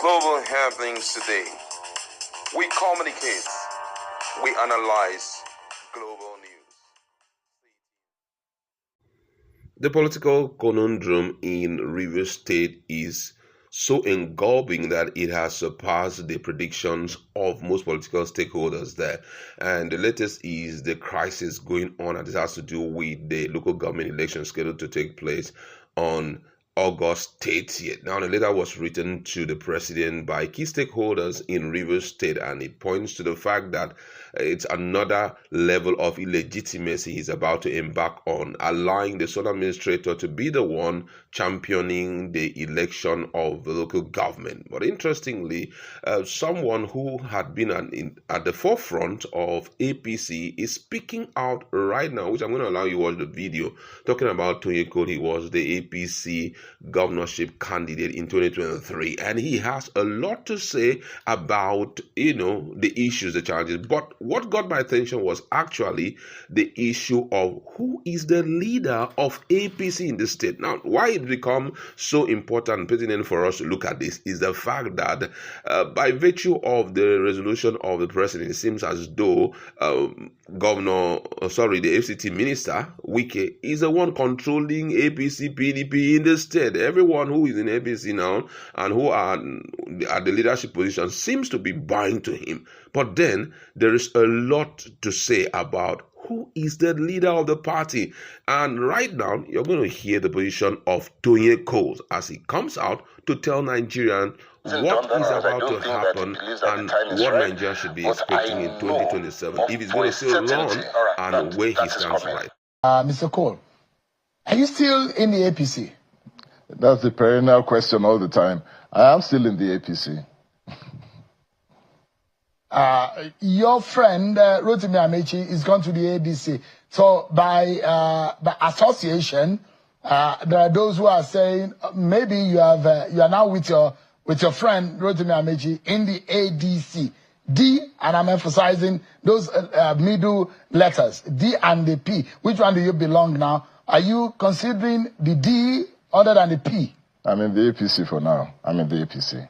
Global happenings today. We communicate. We analyze global news. The political conundrum in Rivers State is so engulfing that it has surpassed the predictions of most political stakeholders there. And the latest is the crisis going on, and this has to do with the local government election scheduled to take place on August 30th. Now, the letter was written to the president by key stakeholders in Rivers State, and it points to the fact that it's another level of illegitimacy he's about to embark on, allowing the Southern administrator to be the one championing the election of the local government. But interestingly, someone who had been at the forefront of APC is speaking out right now, which I'm going to allow you to watch the video, talking about Tonye Cole. He was the APC governorship candidate in 2023, and he has a lot to say about, the issues, the challenges. But what got my attention was actually the issue of who is the leader of APC in the state. Now, why it become so important, pertinent for us to look at this is the fact that by virtue of the resolution of the president, it seems as though the FCT minister, Wike, is the one controlling APC, PDP in the state. Everyone who is in APC now and who are at the leadership position seems to be buying to him. But then there is a lot to say about who is the leader of the party. And right now, you're going to hear the position of Tonye Cole as he comes out to tell Nigerians what is about to happen and what Nigeria should be expecting in 2027, if he's going to still run and where he stands right. Mr. Cole, are you still in the APC? That's the perennial question all the time. I am still in the APC. Your friend Rotimi Amechi is gone to the ADC. So by association, there are those who are saying maybe you are now with your friend Rotimi Amechi in the ADC. D, and I'm emphasizing those middle letters, D and the P. Which one do you belong now? Are you considering the D other than the P? I'm in the APC for now. I'm in the APC.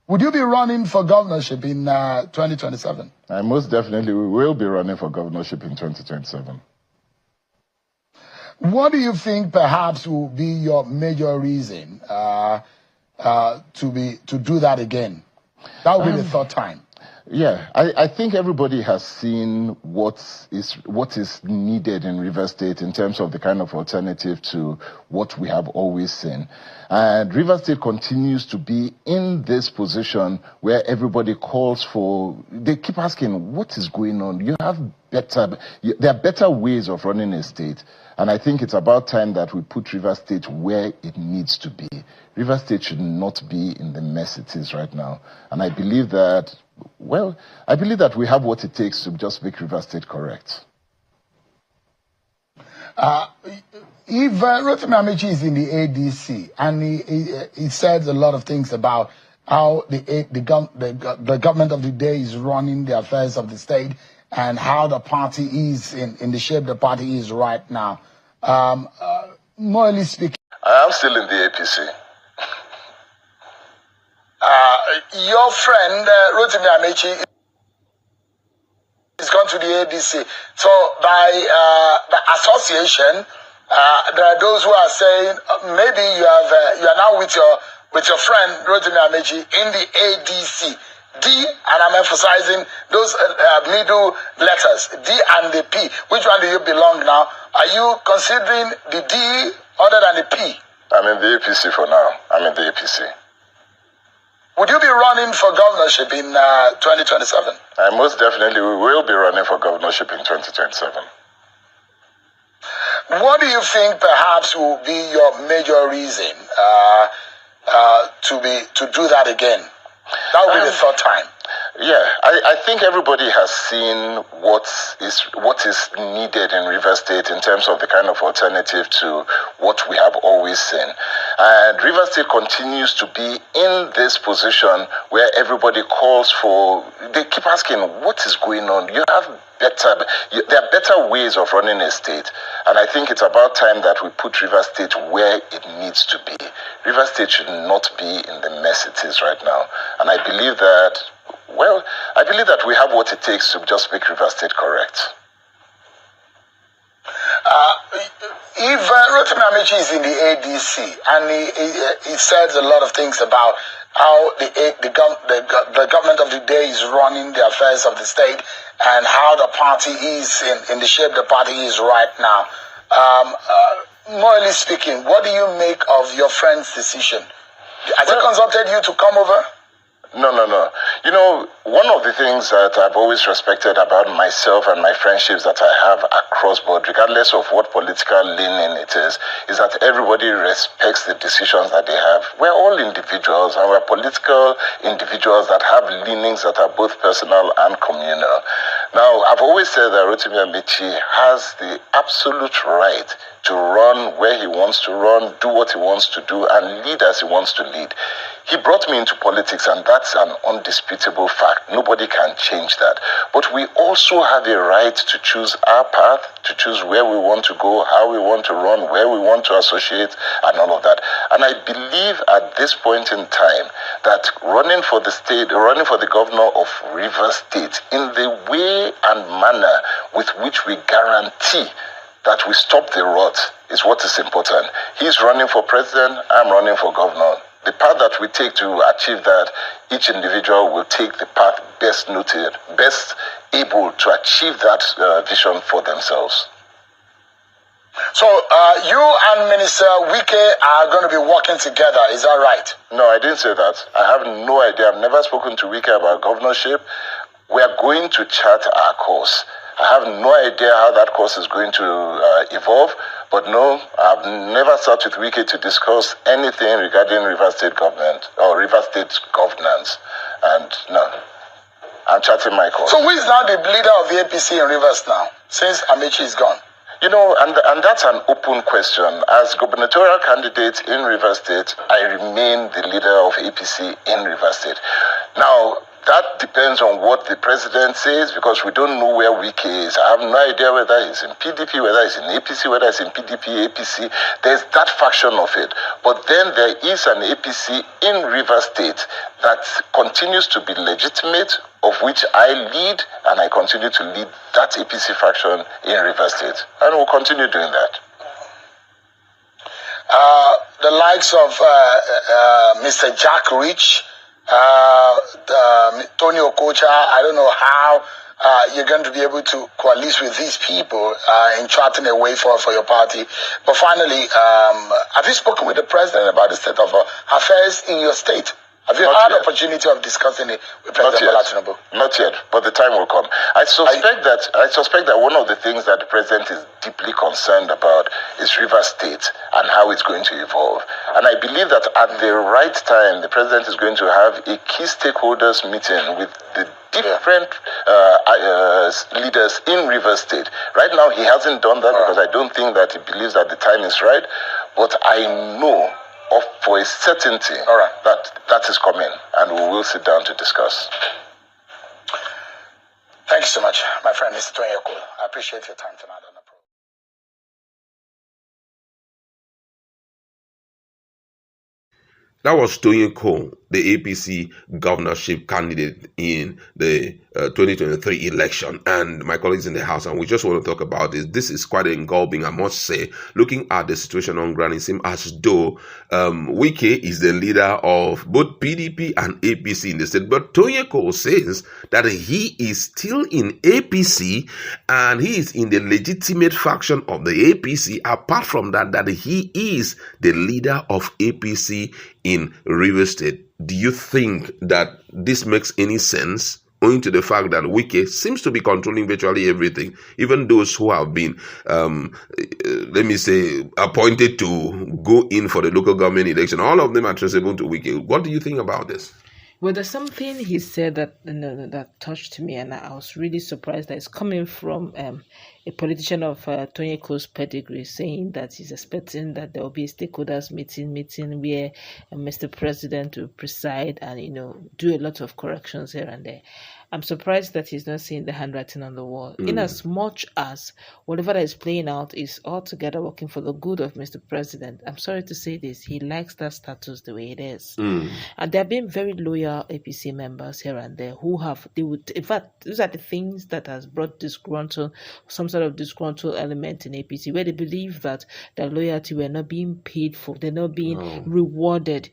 Would you be running for governorship in 2027? I most definitely will be running for governorship in 2027. What do you think perhaps will be your major reason to do that again? That will be the third time. Yeah, I think everybody has seen what is needed in Rivers State in terms of the kind of alternative to what we have always seen. And Rivers State continues to be in this position where everybody calls for, they keep asking, what is going on? There are better ways of running a state. And I think it's about time that we put Rivers State where it needs to be. Rivers State should not be in the mess it is right now. And I believe that, we have what it takes to just make Rivers State correct. If Rotimi Amechi is in the ADC and he says a lot of things about how the government of the day is running the affairs of the state and how the party is in the shape the party is right now, morally speaking, I am still in the APC. Your friend Rotimi Amechi is gone to the ADC. So by association, there are those who are saying maybe you are now with your friend Rotimi Amechi in the ADC. D, and I'm emphasizing those middle letters, D and the P. Which one do you belong now? Are you considering the D other than the P? I'm in the APC for now. I'm in the APC. Would you be running for governorship in 2027? I most definitely will be running for governorship in 2027. What do you think perhaps will be your major reason to do that again? That will be the third time. Yeah, I think everybody has seen what is needed in Rivers State in terms of the kind of alternative to what we have always seen. And Rivers State continues to be in this position where everybody calls for, they keep asking, what is going on? You have there are better ways of running a state. And I think it's about time that we put Rivers State where it needs to be. Rivers State should not be in the mess it is right now. And I believe that we have what it takes to just make Rivers State correct. If Rotimi Amaechi is in the ADC and he says a lot of things about how the government of the day is running the affairs of the state and how the party is in the shape the party is right now. Morally speaking, what do you make of your friend's decision? Has he consulted you to come over? No. You know, one of the things that I've always respected about myself and my friendships that I have across board, regardless of what political leaning it is that everybody respects the decisions that they have. We're all individuals, and we're political individuals that have leanings that are both personal and communal. Now, I've always said that Rotimi Amaechi has the absolute right to run where he wants to run, do what he wants to do, and lead as he wants to lead. He brought me into politics, and that's an undisputable fact. Nobody can change that. But we also have a right to choose our path, to choose where we want to go, how we want to run, where we want to associate, and all of that. And I believe at this point in time that running for the governor of Rivers State in the way and manner with which we guarantee that we stop the rot is what is important. He's running for president, I'm running for governor. The path that we take to achieve that, each individual will take the path best noted, best able to achieve that vision for themselves. So you and Minister Wike are going to be working together, is that right? No, I didn't say that. I have no idea. I've never spoken to Wike about governorship. We are going to chart our course. I have no idea how that course is going to evolve, but no, I've never sat with Wike to discuss anything regarding Rivers State government or Rivers State governance. And no, I'm charting my course. So who is now the leader of the APC in Rivers now, since Amaechi is gone? You know, and that's an open question. As gubernatorial candidate in Rivers State, I remain the leader of APC in Rivers State. Now, that depends on what the president says, because we don't know where Wike is. I have no idea whether he's in PDP, whether he's in APC, whether he's in PDP, APC. There's that faction of it. But then there is an APC in Rivers State that continues to be legitimate, of which I lead, and I continue to lead that APC faction in Rivers State. And we'll continue doing that. The likes of Mr. Jack Rich, Tonye Cole, I don't know how you're going to be able to coalesce with these people in charting a way for your party. But finally, have you spoken with the president about the state of affairs in your state? Have you had the opportunity of discussing it with President Bola Tinubu? Not yet, but the time will come. I suspect that one of the things that the president is deeply concerned about is Rivers State and how it's going to evolve. And I believe that at the right time, the president is going to have a key stakeholders meeting with the different leaders in Rivers State. Right now, he hasn't done that because I don't think that he believes that the time is right. But I know for a certainty that is coming, and we will sit down to discuss. Thank you so much, my friend, Mr. Tonye Cole. I appreciate your time tonight on the program. That was Tonye Cole, the APC governorship candidate in the 2023 election, and my colleagues in the House, and we just want to talk about this. This is quite engulfing, I must say. Looking at the situation on ground, it seems as though Wike is the leader of both PDP and APC in the state, but Tonye Cole says that he is still in APC and he is in the legitimate faction of the APC. Apart from that, that he is the leader of APC in Rivers State. Do you think that this makes any sense, owing to the fact that Wike seems to be controlling virtually everything, even those who have been, let me say, appointed to go in for the local government election? All of them are traceable to Wike. What do you think about this? Well, there's something he said that that touched me, and I was really surprised that it's coming from a politician of Tonye Cole's pedigree, saying that he's expecting that there will be a stakeholders meeting where Mr. President will preside and do a lot of corrections here and there. I'm surprised that he's not seeing the handwriting on the wall. In as much as whatever that is playing out is altogether working for the good of Mr. President, I'm sorry to say this, he likes that status the way it is. And there have been very loyal APC members here and there who in fact, these are the things that has brought some sort of disgruntled element in APC, where they believe that their loyalty were not being paid for, they're not being rewarded.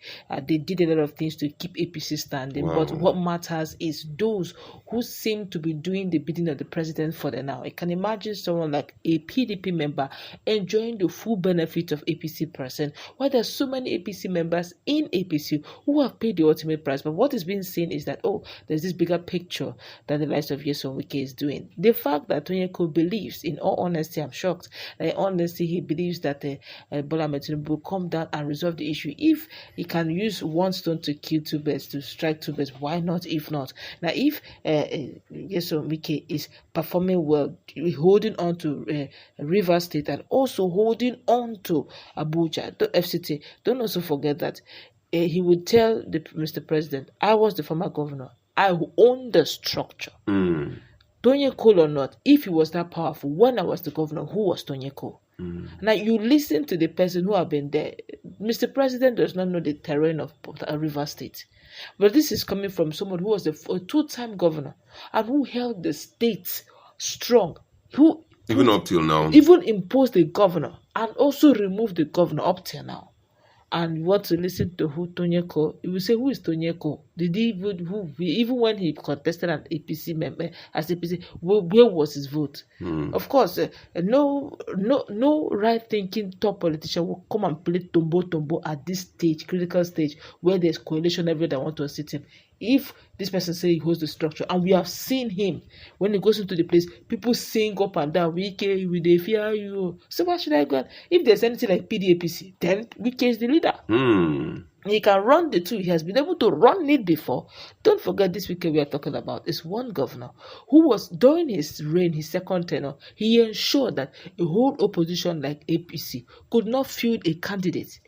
They did a lot of things to keep APC standing, but what matters is those who seem to be doing the bidding of the president for the now. I can imagine someone like a PDP member enjoying the full benefit of APC present, while there's so many APC members in APC who have paid the ultimate price. But what is being seen is that, there's this bigger picture that the likes of Wike is doing. The fact that Tonye Cole believes, in all honesty, I'm shocked, honestly, he believes that Bola Ahmed Tinubu will come down and resolve the issue. If he can use one stone to kill two birds, to strike two birds, why not? If not, now if Wike is performing well, holding on to Rivers State and also holding on to Abuja, the FCT, don't also forget that he would tell Mr. President, I was the former governor, I own the structure. Tonye Cole or not, if he was that powerful, when I was the governor, who was Tonye Cole? Now you listen to the person who have been there. Mr. President does not know the terrain of Rivers State. But this is coming from someone who was a two-time governor and who held the state strong, who even up till now, even imposed the governor and also removed the governor up till now. And you want to listen to who Tonye Cole, you will say, who is Tonye Cole? Did he even when he contested an APC member as APC, where was his vote? Of course, no right-thinking top politician will come and play tombo at this stage, critical stage, where there's coalition everywhere that want to sit him. If this person say he holds the structure, and we have seen him when he goes into the place, people sing up and down, Wike, we dey fear you. So why should I go? If there's anything like PDAPC, then Wike is the leader. He can run the two. He has been able to run it before. Don't forget, this Wike we are talking about is one governor who was, during his reign, his second tenure, he ensured that a whole opposition like APC could not field a candidate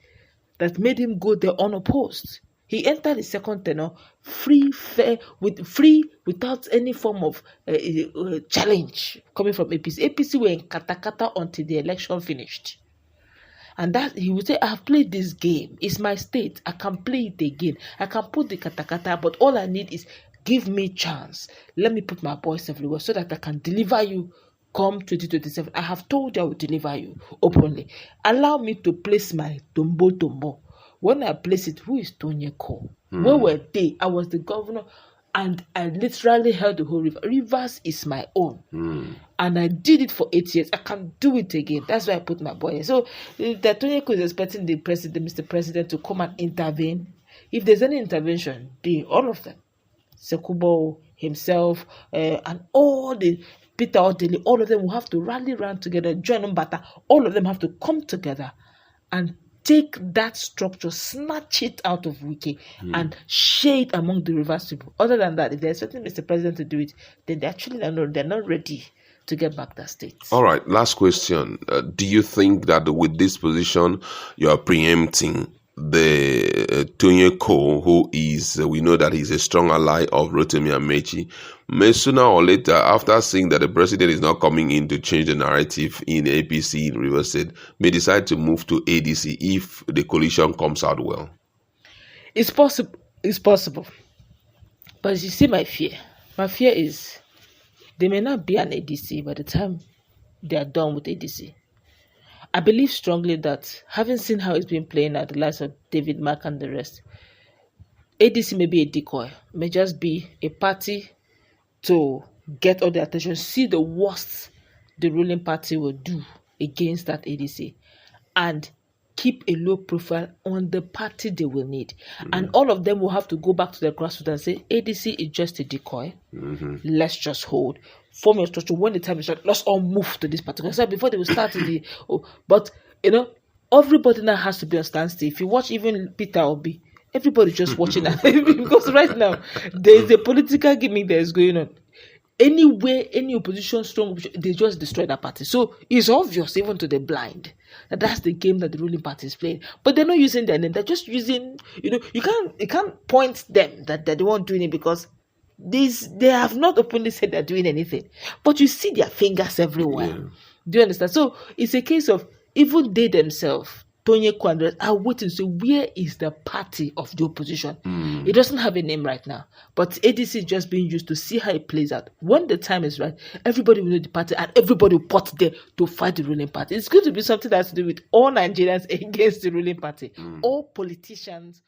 that made him go there unopposed. He entered his second tenure fair, without any form of challenge coming from APC. APC were in katakata until the election finished. And that he would say, I have played this game. It's my state. I can play it again. I can put the katakata, but all I need is give me chance. Let me put my boys everywhere so that I can deliver you come 2027. I have told you I will deliver you openly. Allow me to place my tombo. When I place it, who is Tonye Cole? Where were they? I was the governor and I literally held the whole river. Rivers is my own. And I did it for 8 years. I can do it again. That's why I put my boy in. So that Tonye Cole is expecting the president, Mr. President, to come and intervene. If there's any intervention, all of them, Sekubo himself, and all the Peter Odili, all of them will have to rally around together, join Umbata. All of them have to come together and take that structure, snatch it out of Wike, and share it among the Rivers people. Other than that, if they're expecting Mr. President to do it, then they're not ready to get back their states. All right, last question. Do you think that with this position, you are preempting the Tonye Cole, who is, we know that he's a strong ally of Rotimi Amechi, may sooner or later, after seeing that the president is not coming in to change the narrative in APC in Rivers State, may decide to move to ADC if the coalition comes out well? It's possible. But you see my fear. My fear is they may not be an ADC by the time they are done with ADC. I believe strongly that, having seen how it's been playing at the likes of David Mark and the rest, ADC may be a decoy, may just be a party to get all the attention, see the worst the ruling party will do against that ADC, and keep a low profile on the party they will need. And all of them will have to go back to their grassroots and say, ADC is just a decoy. Let's just hold. Form your structure. When the time is right, let's all move to this particular side before they will start but everybody now has to be on standstill. If you watch even Peter Obi, everybody's just watching that because right now there is a political gimmick that is going on. Anywhere, any opposition, strong opposition, they just destroy that party. So it's obvious, even to the blind, that that's the game that the ruling party is playing. But they're not using their name. They're just using, you can't point them that they won't doing it because they have not openly said they're doing anything. But you see their fingers everywhere. Yeah. Do you understand? So it's a case of even they themselves, Tonye Cole, are waiting to say, where is the party of the opposition? It doesn't have a name right now, but ADC is just being used to see how it plays out. When the time is right, everybody will know the party and everybody will put there to fight the ruling party. It's going to be something that has to do with all Nigerians against the ruling party, all politicians